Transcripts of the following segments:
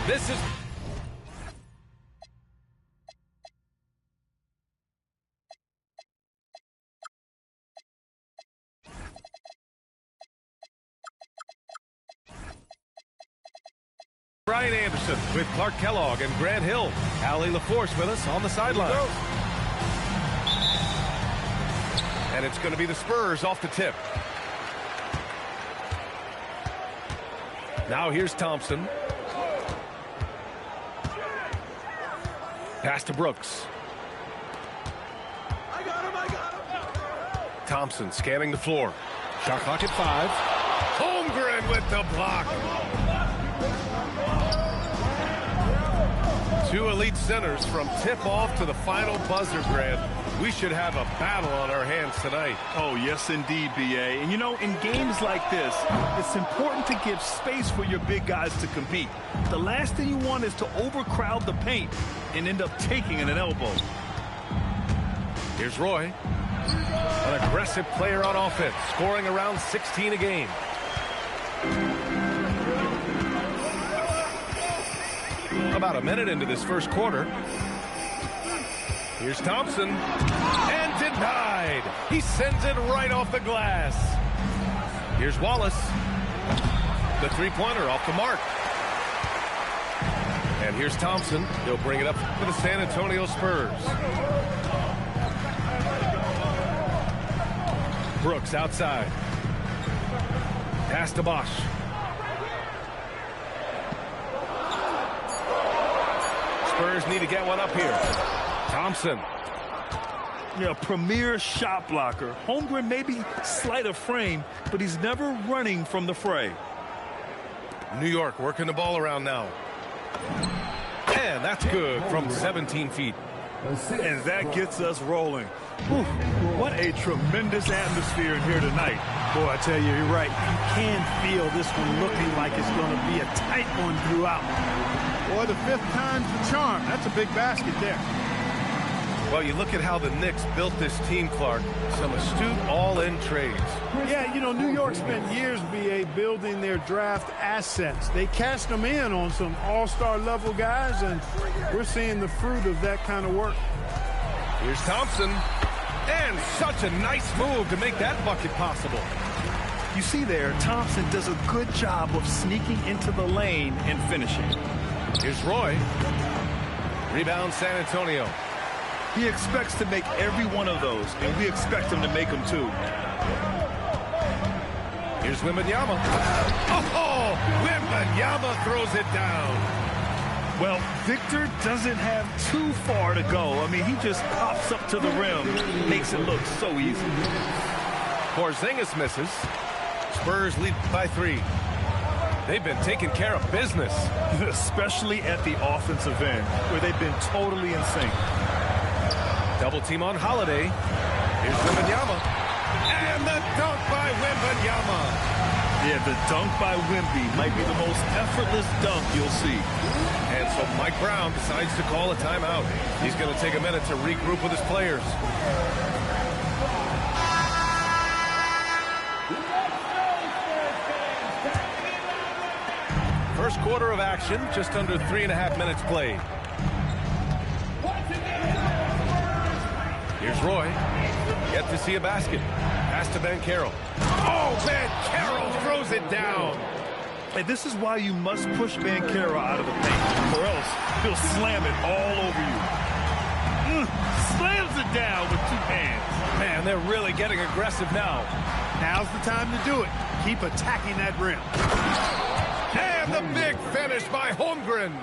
This is... Brian Anderson with Clark Kellogg and Grant Hill. Allie LaForce with us on the sideline. And it's going to be the Spurs off the tip. Now here's Thompson. Pass to Brooks. I got him. Thompson scanning the floor. Shot clock at 5. Holmgren with the block. Two elite centers from tip-off to the final buzzer, Grant. We should have a battle on our hands tonight. Oh, yes, indeed, B.A. And, you know, in games like this, it's important to give space for your big guys to compete. The last thing you want is to overcrowd the paint and end up taking an elbow. Here's Roy. An aggressive player on offense, scoring around 16 a game. About a minute into this first quarter. Here's Thompson. And denied. He sends it right off the glass. Here's Wallace. The three-pointer off the mark. And here's Thompson. He'll bring it up for the San Antonio Spurs. Brooks outside. Pass to Bosch. Spurs need to get one up here. Thompson. Yeah, premier shot blocker. Holmgren may be slight of frame, but he's never running from the fray. New York working the ball around now. And that's good from 17 feet. And that gets us rolling. Whew, what a tremendous atmosphere in here tonight. Boy, I tell you, you're right. You can feel this one looking like it's going to be a tight one throughout. Boy, the 5th time's the charm. That's a big basket there. Well, you look at how the Knicks built this team, Clark. Some astute all-in trades. Yeah, you know, New York spent years, B.A., building their draft assets. They cashed them in on some all-star level guys, and we're seeing the fruit of that kind of work. Here's Thompson. And such a nice move to make that bucket possible. You see there, Thompson does a good job of sneaking into the lane and finishing. Here's Roy. Rebound San Antonio. He expects to make every one of those, and we expect him to make them too. Here's Wembanyama. Oh, Wembanyama throws it down. Well, Victor doesn't have too far to go. I mean, he just pops up to the rim, makes it look so easy. Porzingis misses. Spurs lead by 3. They've been taking care of business. Especially at the offensive end, where they've been totally in sync. Double team on Holiday. Here's Wembanyama. And the dunk by Wembanyama. Yeah, the dunk by Wemby might be the most effortless dunk you'll see. And so Mike Brown decides to call a timeout. He's going to take a minute to regroup with his players. First quarter of action, just under 3.5 minutes played. Here's Roy. Yet to see a basket. Pass to Banchero. Oh, Banchero throws it down. And this is why you must push Banchero out of the paint, or else he'll slam it all over you. Slams it down with 2 hands. Man, they're really getting aggressive now. Now's the time to do it. Keep attacking that rim. And the big finish by Holmgren.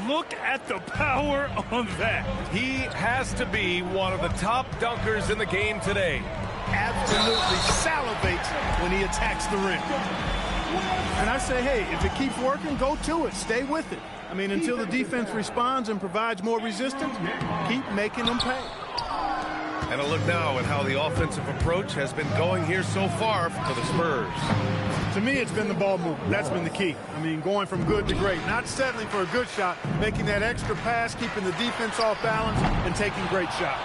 Look at the power on that. He has to be one of the top dunkers in the game today. Absolutely salivates when he attacks the rim. And I say, hey, if it keeps working, go to it. Stay with it. I mean, until the defense responds and provides more resistance, keep making them pay. And a look now at how the offensive approach has been going here so far for the Spurs. To me, it's been the ball movement. That's been the key. I mean, going from good to great. Not settling for a good shot, making that extra pass, keeping the defense off balance, and taking great shots.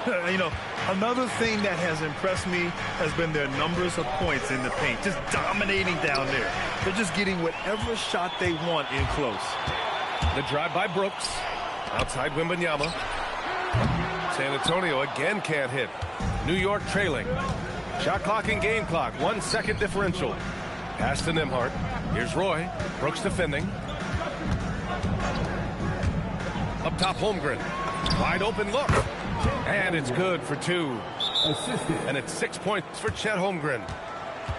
You know, another thing that has impressed me has been their numbers of points in the paint, just dominating down there. They're just getting whatever shot they want in close. The drive by Brooks. Outside Wembanyama. San Antonio again can't hit. New York trailing. Shot clock and game clock. 1 second differential. Pass to Nembhard. Here's Roy. Brooks defending. Up top, Holmgren. Wide open look. And it's good for 2. And it's 6 points for Chet Holmgren.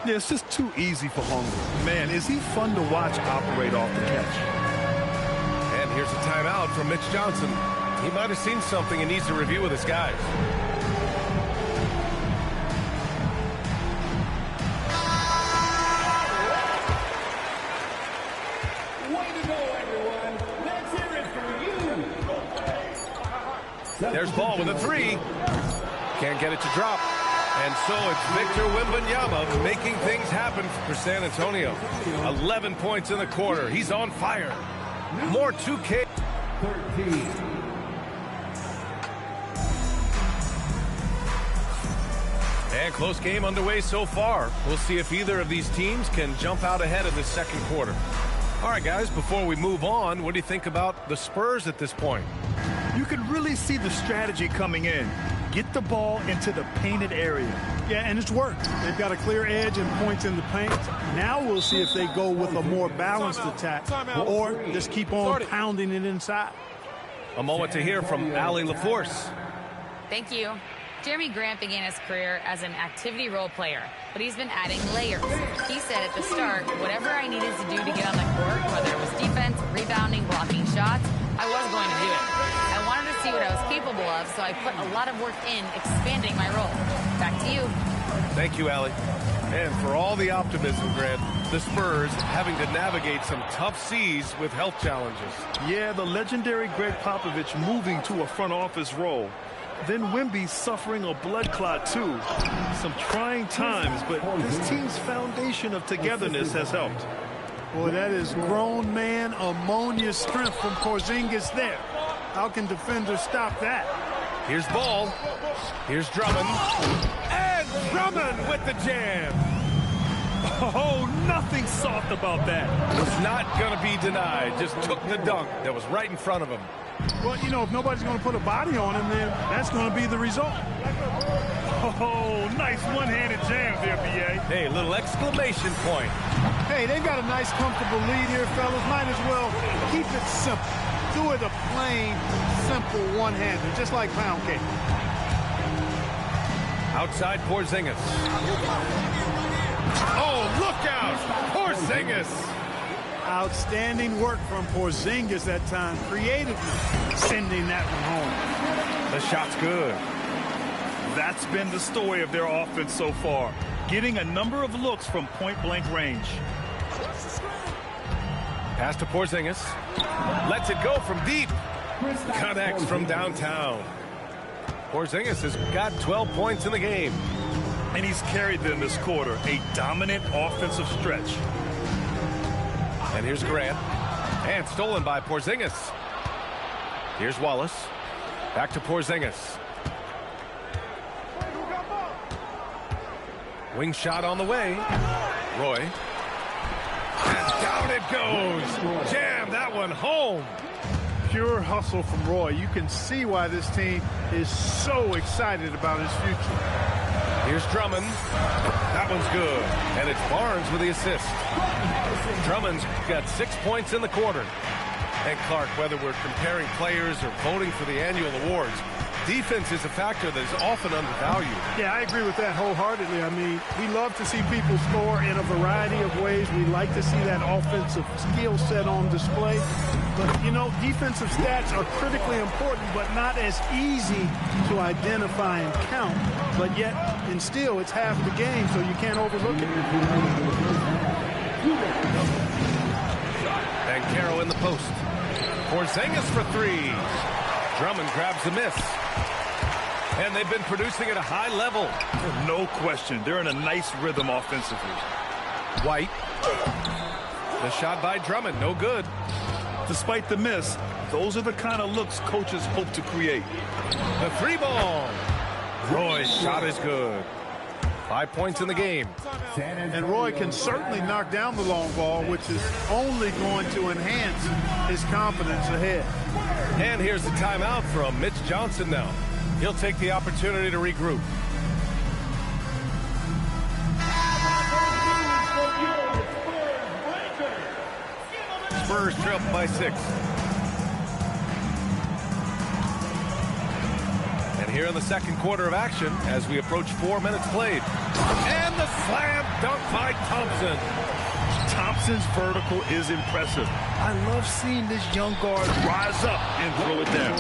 Yeah, it's just too easy for Holmgren. Man, is he fun to watch operate off the catch. And here's a timeout from Mitch Johnson. He might have seen something and needs to review with his guys. There's Ball with a 3. Can't get it to drop. And so it's Victor Wembanyama making things happen for San Antonio. 11 points in the quarter. He's on fire. More 2K. 13. And close game underway so far. We'll see if either of these teams can jump out ahead of the second quarter. All right, guys, before we move on, what do you think about the Spurs at this point? You can really see the strategy coming in. Get the ball into the painted area. Yeah, and it's worked. They've got a clear edge and points in the paint. Now we'll see if they go with a more balanced attack or just keep on pounding it inside. A moment to hear from Allie LaForce. Thank you. Jeremy Grant began his career as an activity role player, but he's been adding layers. He said at the start, whatever I needed to do to get on the court, whether it was defense, rebounding, blocking shots, I was going to do it. I wanted to see what I was capable of, so I put a lot of work in expanding my role. Back to you. Thank you, Allie. And for all the optimism, Grant, the Spurs having to navigate some tough seas with health challenges. Yeah, the legendary Greg Popovich moving to a front office role. Then Wemby suffering a blood clot, too. Some trying times, but this team's foundation of togetherness has helped. Boy, that is grown man ammonia strength from Porzingis there. How can defenders stop that? Here's Ball. Here's Drummond. And Drummond with the jam. Oh, nothing soft about that. Was not going to be denied. Just took the dunk that was right in front of him. Well, you know, if nobody's going to put a body on him, then that's going to be the result. Oh, nice one-handed jam there, B.A. Hey, little exclamation point. Hey, they've got a nice, comfortable lead here, fellas. Might as well keep it simple. Do it a plain, simple one-hander, just like pound cake. Outside Porzingis. Oh, look out! Porzingis! Outstanding work from Porzingis that time. Creatively sending that one home. The shot's good. That's been the story of their offense so far. Getting a number of looks from point-blank range. Pass to Porzingis. Lets it go from deep. Connects from downtown. Porzingis has got 12 points in the game. And he's carried them this quarter. A dominant offensive stretch. And here's Grant. And stolen by Porzingis. Here's Wallace. Back to Porzingis. Wing shot on the way. Roy. And down it goes. Jam that one home. Pure hustle from Roy. You can see why this team is so excited about his future. Here's Drummond. That one's good. And it's Barnes with the assist. Drummond's got 6 points in the quarter. And Clark, whether we're comparing players or voting for the annual awards, defense is a factor that is often undervalued. Yeah, I agree with that wholeheartedly. I mean, we love to see people score in a variety of ways. We like to see that offensive skill set on display. But, you know, defensive stats are critically important, but not as easy to identify and count. But yet, and still, it's half the game, so you can't overlook it. And Carroll in the post. Porzingis for 3. Drummond grabs the miss. And they've been producing at a high level. No question. They're in a nice rhythm offensively. White. The shot by Drummond, no good. Despite the miss, those are the kind of looks coaches hope to create. The 3 ball. Roy's shot is good. 5 points in the game. And Roy can certainly knock down the long ball, which is only going to enhance his confidence ahead. And here's the timeout from Mitch Johnson now. He'll take the opportunity to regroup. Spurs trail by 6. And here in the second quarter of action as we approach 4 minutes played. And the slam dunk by Thompson. Thompson's vertical is impressive. I love seeing this young guard rise up and throw it down.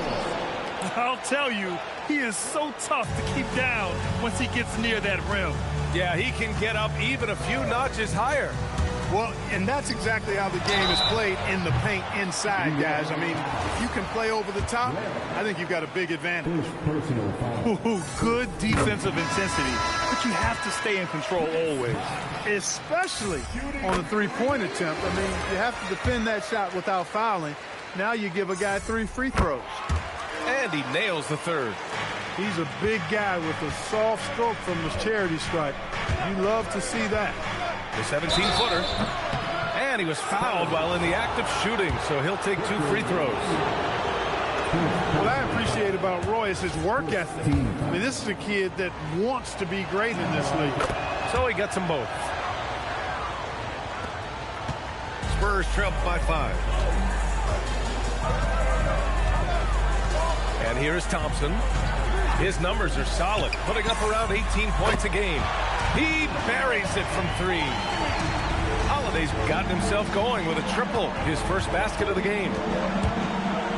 I'll tell you, he is so tough to keep down once he gets near that rim. Yeah, he can get up even a few notches higher. Well, and that's exactly how the game is played in the paint inside, guys. I mean, if you can play over the top, I think you've got a big advantage. Ooh, good defensive intensity, but you have to stay in control always. Especially on the three-point attempt. I mean, you have to defend that shot without fouling. Now you give a guy 3 free throws. And he nails the third. He's a big guy with a soft stroke from his charity stripe. You love to see that. The 17-footer. And he was fouled while in the act of shooting, so he'll take 2 free throws. What I appreciate about Roy is his work ethic. I mean, this is a kid that wants to be great in this league. So he gets them both. Spurs trail by 5. And here's Thompson. His numbers are solid, putting up around 18 points a game. He buries it from 3. Holiday's gotten himself going with a triple, his first basket of the game.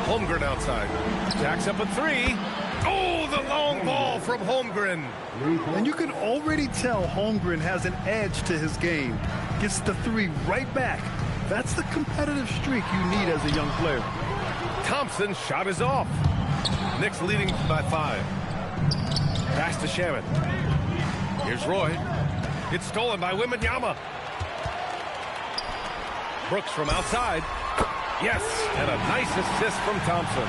Holmgren outside. Jacks up a 3. Oh, the long ball from Holmgren. And you can already tell Holmgren has an edge to his game. Gets the 3 right back. That's the competitive streak you need as a young player. Thompson's shot is off. Knicks leading by 5. Pass to Shaman. Here's Roy. It's stolen by Wembanyama. Brooks from outside. Yes, and a nice assist from Thompson.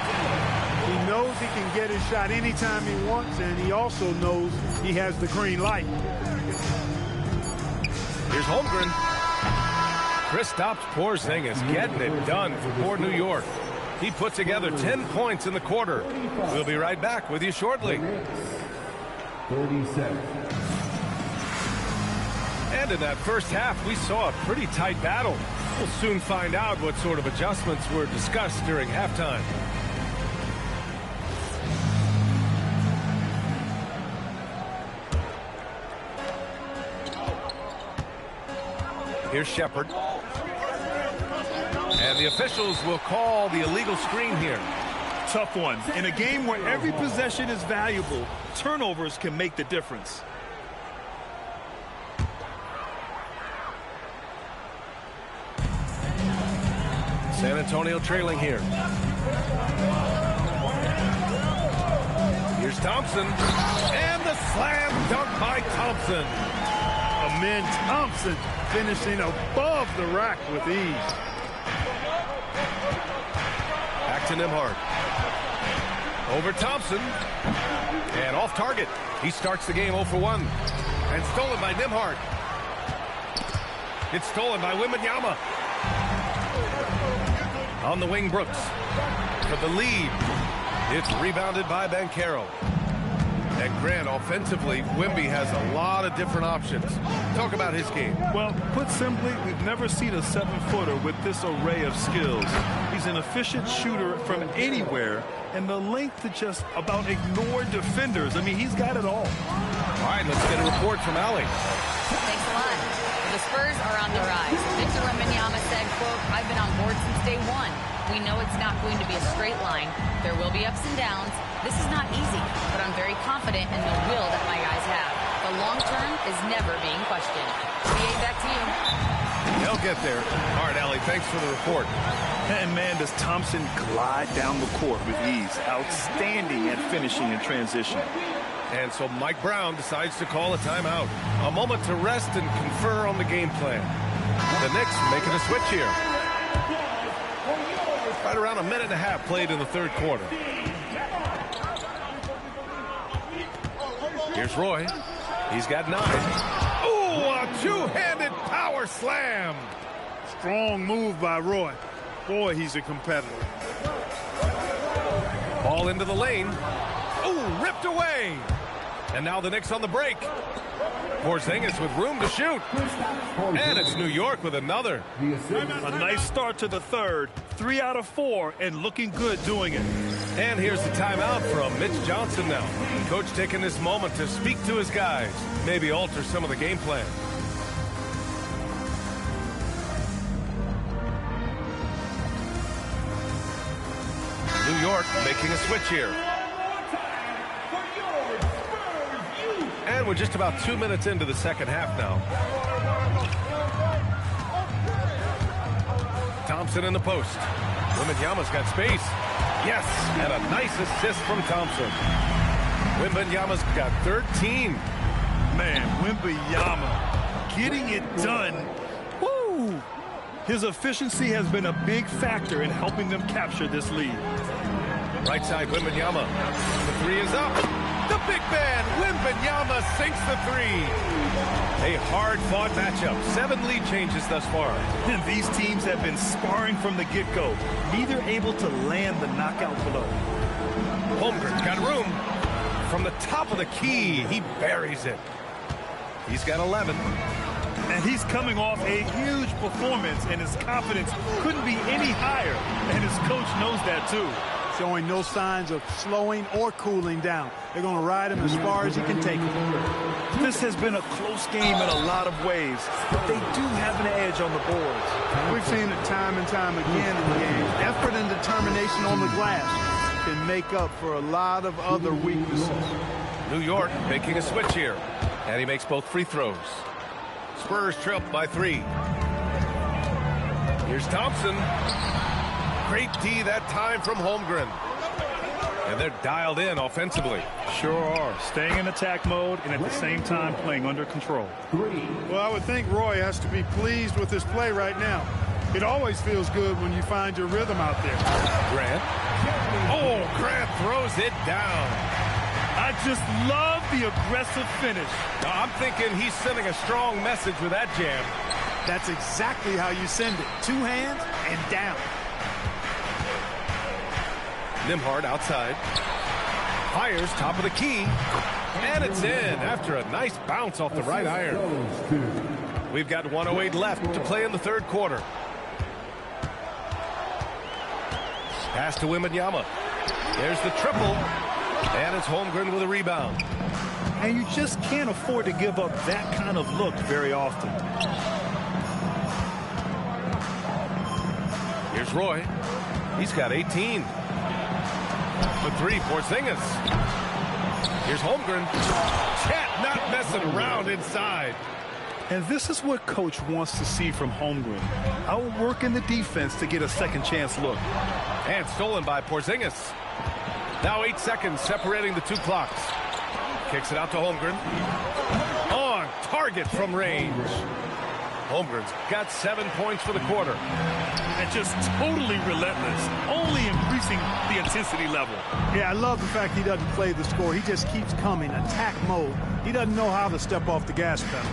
He knows he can get his shot anytime he wants, and he also knows he has the green light. Here's Holmgren. Kristaps Porzingis getting it done for poor New York. He put together 10 points in the quarter. We'll be right back with you shortly. 37. And in that first half, we saw a pretty tight battle. We'll soon find out what sort of adjustments were discussed during halftime. Here's Shepard. And the officials will call the illegal screen here. Tough one. In a game where every possession is valuable, turnovers can make the difference. San Antonio trailing here. Here's Thompson. And the slam dunk by Thompson. Amen Thompson finishing above the rack with ease. Back to Nembhard. Over Thompson. And off target. He starts the game 0 for 1. And stolen by Nembhard. It's stolen by Wembanyama. On the wing, Brooks. For the lead. It's rebounded by Banchero. And Grant, offensively, Wemby has a lot of different options. Talk about his game. Well, put simply, we've never seen a 7-footer with this array of skills. He's an efficient shooter from anywhere, and the length to just about ignore defenders. I mean, he's got it all. All right, let's get a report from Allie. Thanks a lot. The Spurs are on the rise. Victor Wembanyama said, quote, "I've been on board since day one. We know it's not going to be a straight line. There will be ups and downs. This is not easy, but I'm very confident in the will that my guys have. The long term is never being questioned." CA, back to you. They'll get there. All right, Allie, thanks for the report. And man, does Thompson glide down the court with ease. Outstanding at finishing in transition. And so Mike Brown decides to call a timeout. A moment to rest and confer on the game plan. The Knicks making a switch here. Right around a minute and a half played in the third quarter. Here's Roy. He's got 9. Ooh, a two-handed power slam. Strong move by Roy. Boy, he's a competitor. Ball into the lane. Ooh, ripped away. And now the Knicks on the break. Porzingis with room to shoot. And it's New York with another. A nice start to the third. 3 out of 4 and looking good doing it. And here's the timeout from Mitch Johnson now. Coach taking this moment to speak to his guys. Maybe alter some of the game plan. New York making a switch here. And we're just about 2 minutes into the second half now. Thompson in the post. Wembanyama's got space. Yes, and a nice assist from Thompson. Wembanyama's got 13. Man, Wembanyama getting it done. Woo! His efficiency has been a big factor in helping them capture this lead. Right side, Wembanyama. The 3 is up. The big man, Wembanyama, sinks the 3. A hard-fought matchup. 7 lead changes thus far. And these teams have been sparring from the get-go, neither able to land the knockout blow. Holmgren's got room. From the top of the key, he buries it. He's got 11. And he's coming off a huge performance, and his confidence couldn't be any higher. And his coach knows that, too. Showing no signs of slowing or cooling down. They're going to ride him as far as he can take him. This has been a close game in a lot of ways, but they do have an edge on the boards. We've seen it time and time again in the game. Effort and determination on the glass can make up for a lot of other weaknesses. New York making a switch here. And he makes both free throws. Spurs trail by 3. Here's Thompson. Great D that time from Holmgren. And they're dialed in offensively. Sure are. Staying in attack mode and at the same time playing under control. Well, I would think Roy has to be pleased with his play right now. It always feels good when you find your rhythm out there. Grant. Oh, Grant throws it down. I just love the aggressive finish. Now, I'm thinking he's sending a strong message with that jam. That's exactly how you send it. 2 hands and down. Nembhard outside. Fires top of the key. And it's in after a nice bounce off the right iron. We've got 1:08 left to play in the third quarter. Pass to Wembanyama. There's the triple. And it's Holmgren with a rebound. And you just can't afford to give up that kind of look very often. Here's Roy. He's got 18. The 3, Porzingis. Here's Holmgren. Chet not messing around inside. And this is what Coach wants to see from Holmgren. Outworking the defense to get a second chance look. And stolen by Porzingis. Now 8 seconds separating the 2 clocks. Kicks it out to Holmgren. On target from range. Holmgren's got 7 points for the quarter. And just totally relentless, only increasing the intensity level. Yeah, I love the fact he doesn't play the score. He just keeps coming, attack mode. He doesn't know how to step off the gas pedal.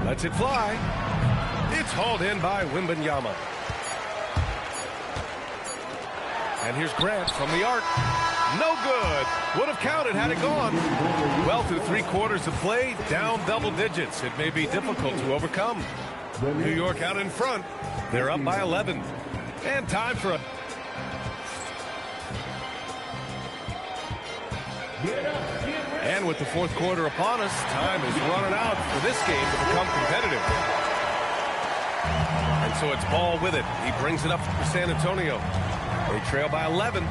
Lets it fly. It's hauled in by Wembanyama. And here's Grant from the arc. No good. Would have counted had it gone. Well, through 3 quarters of play, down double digits. It may be difficult to overcome. New York out in front. They're up by 11. And time for a... And with the fourth quarter upon us, time is running out for this game to become competitive. And so it's Ball with it. He brings it up for San Antonio. They trail by 11.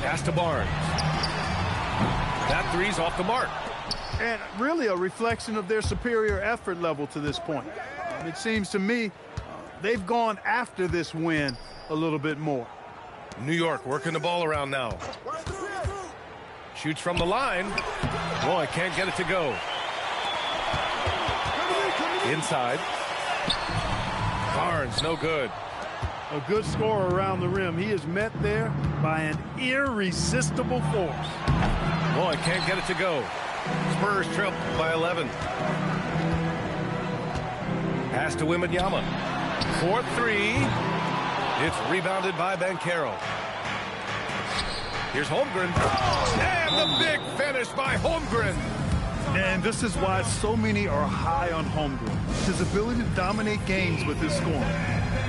Pass to Barnes. That 3's off the mark. And really a reflection of their superior effort level to this point. It seems to me they've gone after this win a little bit more. New York working the ball around now. Shoots from the line. Roy can't get it to go. Inside. Barnes, no good. A good scorer around the rim. He is met there by an irresistible force. Boy, can't get it to go. Spurs trail by 11. Pass to Wembanyama. 4-3. It's rebounded by Banchero. Here's Holmgren. And the big finish by Holmgren. And this is why so many are high on Holmgren. His ability to dominate games with his scoring.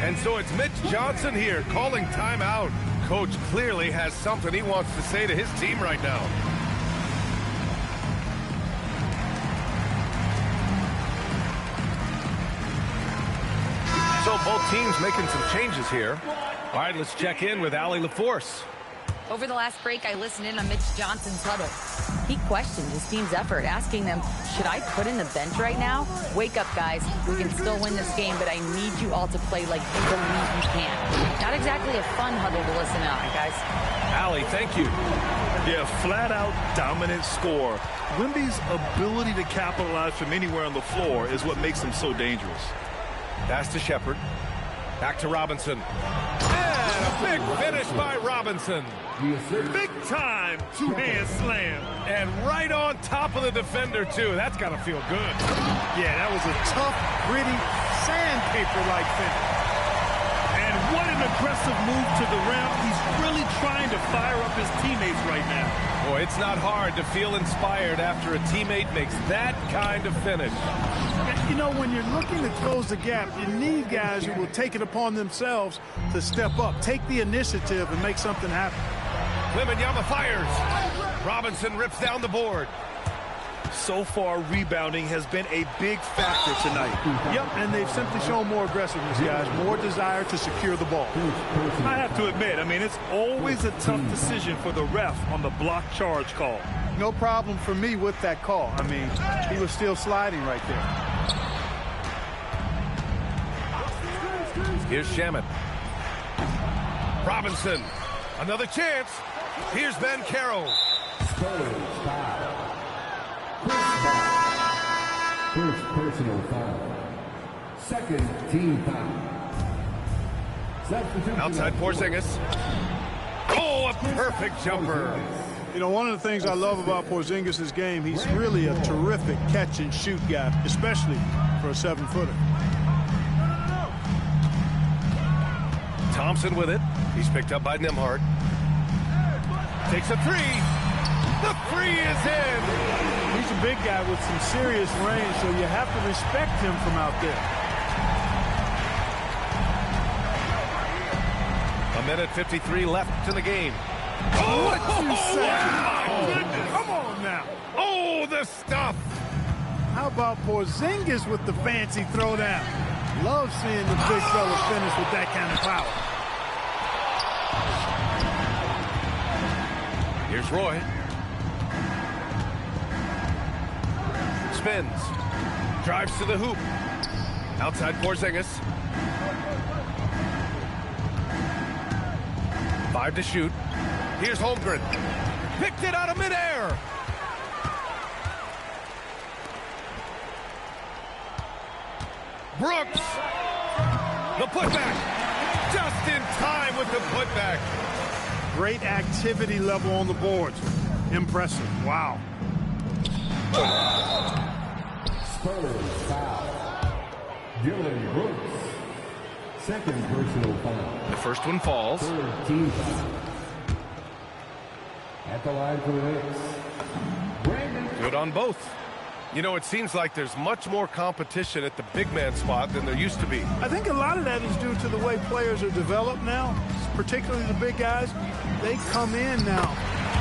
And so it's Mitch Johnson here calling timeout. Coach clearly has something he wants to say to his team right now. So both teams making some changes here. All right, let's check in with Allie LaForce. Over the last break, I listened in on Mitch Johnson's huddle. He questioned his team's effort, asking them, should I put in the bench right now? Wake up, guys. We can still win this game, but I need you all to play like you believe you can. Not exactly a fun huddle to listen in on, guys. Allie, thank you. Yeah, flat-out dominant score. Wemby's ability to capitalize from anywhere on the floor is what makes him so dangerous. Pass to Shepherd. Back to Robinson. And a big finish by Robinson. Big time two-hand slam. And right on top of the defender, too. That's got to feel good. Yeah, that was a tough, gritty, sandpaper-like finish. And what an aggressive move to the rim. He's really trying to fire up his teammates right now. Boy, it's not hard to feel inspired after a teammate makes that kind of finish. You know, when you're looking to close the gap, you need guys who will take it upon themselves to step up, take the initiative, and make something happen. Wembanyama fires. Robinson rips down the board. So far, rebounding has been a big factor tonight. Yep, and they've simply shown more aggressiveness, guys, more desire to secure the ball. I have to admit, I mean, it's always a tough decision for the ref on the block charge call. No problem for me with that call. I mean, he was still sliding right there. Here's Shamet. Robinson. Another chance. Here's Banchero. First personal foul. Second team foul. Substitution Outside Porzingis. Oh, a perfect jumper. You know, one of the things I love about Porzingis' game, he's really a terrific catch-and-shoot guy, especially for a 7-footer. Thompson with it. He's picked up by Nembhard. Takes a three. The three is in. He's a big guy with some serious range, so you have to respect him from out there. A minute 53 left in the game. Oh, what you say? My goodness. Come on now. Oh, the stuff. How about Porzingis with the fancy throwdown? Love seeing the big fella finish with that kind of power. Here's Roy. Spins. Drives to the hoop. Outside Porzingis. 5 to shoot. Here's Holmgren. Picked it out of midair. Brooks. The putback. Just in time with the putback. Great activity level on the boards. Impressive. Wow. Spurs foul. Dylan Brooks. Second personal foul. The first one falls. Third team foul. At the line for the Knicks. Brandon. Good on both. You know, it seems like there's much more competition at the big man spot than there used to be. I think a lot of that is due to the way players are developed now, particularly the big guys. They come in now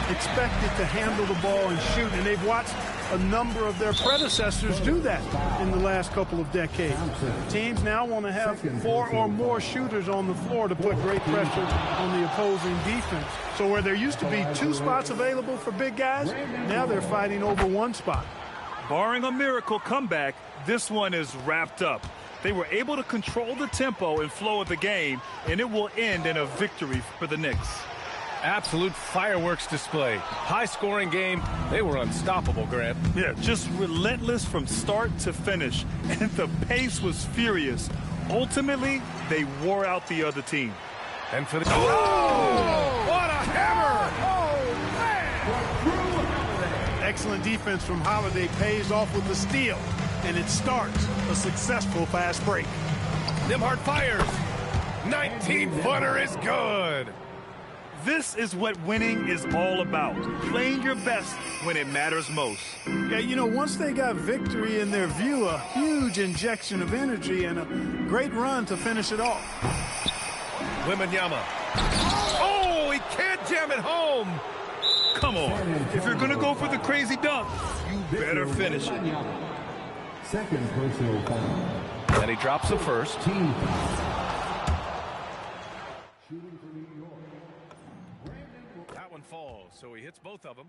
expected to handle the ball and shoot, and they've watched a number of their predecessors do that in the last couple of decades. Teams now want to have 4 or more shooters on the floor to put great pressure on the opposing defense. So where there used to be 2 spots available for big guys, now they're fighting over 1 spot. Barring a miracle comeback, this one is wrapped up. They were able to control the tempo and flow of the game, and it will end in a victory for the Knicks. Absolute fireworks display. High-scoring game. They were unstoppable, Grant. Yeah, just relentless from start to finish. And the pace was furious. Ultimately, they wore out the other team. And for the... Oh! What a hammer! Excellent defense from Holiday pays off with the steal, and it starts a successful fast break. Nembhard fires. 19-footer is good. This is what winning is all about. Playing your best when it matters most. Yeah, you know, once they got victory in their view, a huge injection of energy and a great run to finish it off. Wembanyama. Oh, he can't jam it home. Come on. If you're going to go for the crazy dunk, you better finish it. Second personal foul. And he drops the first. Team foul. Shooting for New York. That one falls, so he hits both of them.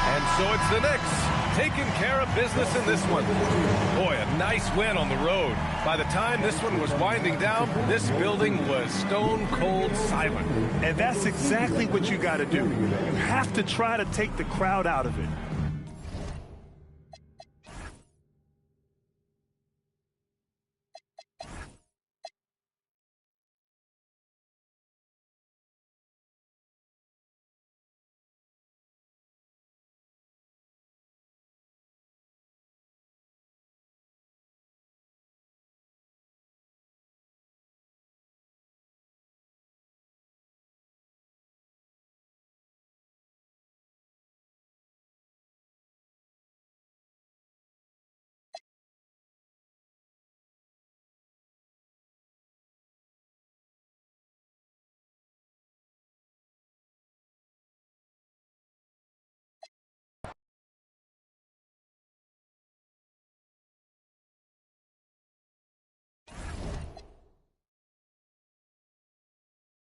And so it's the Knicks taking care of business in this one. Boy, a nice win on the road. By the time this one was winding down, this building was stone cold silent. And that's exactly what you got to do. You have to try to take the crowd out of it.